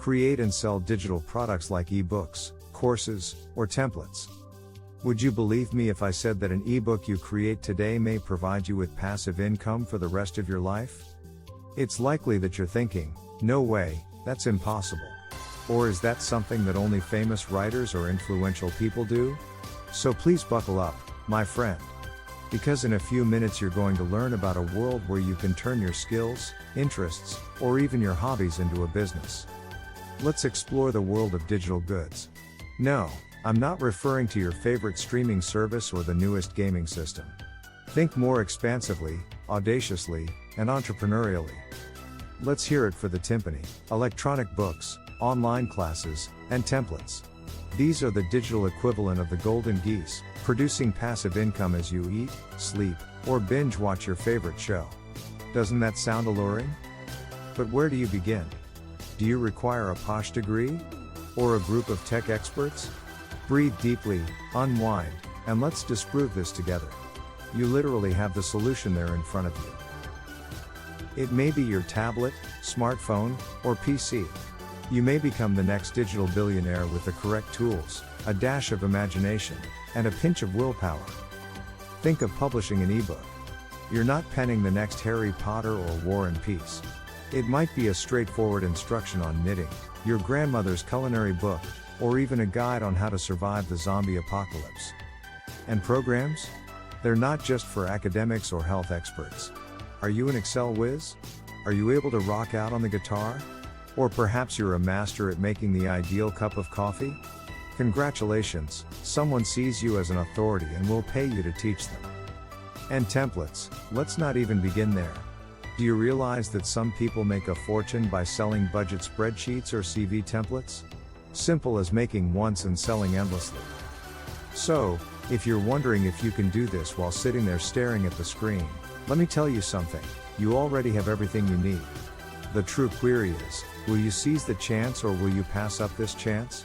create and sell digital products like ebooks, courses, or templates. Would you believe me if I said that an ebook you create today may provide you with passive income for the rest of your life? It's likely that you're thinking, no way, that's impossible. Or is that something that only famous writers or influential people do? So please buckle up, my friend. Because in a few minutes you're going to learn about a world where you can turn your skills, interests, or even your hobbies into a business. Let's explore the world of digital goods. No, I'm not referring to your favorite streaming service or the newest gaming system. Think more expansively, audaciously, and entrepreneurially. Let's hear it for the timpani: electronic books, online classes, and templates. These are the digital equivalent of the golden geese, producing passive income as you eat, sleep, or binge watch your favorite show. Doesn't that sound alluring? But where do you begin? Do you require a posh degree? Or a group of tech experts? Breathe deeply, unwind, and let's disprove this together. You literally have the solution there in front of you. It may be your tablet, smartphone, or PC. You may become the next digital billionaire with the correct tools, a dash of imagination, and a pinch of willpower. Think of publishing an ebook. You're not penning the next Harry Potter or War and Peace. It might be a straightforward instruction on knitting, your grandmother's culinary book, or even a guide on how to survive the zombie apocalypse. And programs? They're not just for academics or health experts. Are you an Excel whiz? Are you able to rock out on the guitar? Or perhaps you're a master at making the ideal cup of coffee? Congratulations, someone sees you as an authority and will pay you to teach them. And templates, let's not even begin there. Do you realize that some people make a fortune by selling budget spreadsheets or CV templates? Simple as making once and selling endlessly. So, if you're wondering if you can do this while sitting there staring at the screen, let me tell you something, you already have everything you need. The true query is, will you seize the chance or will you pass up this chance?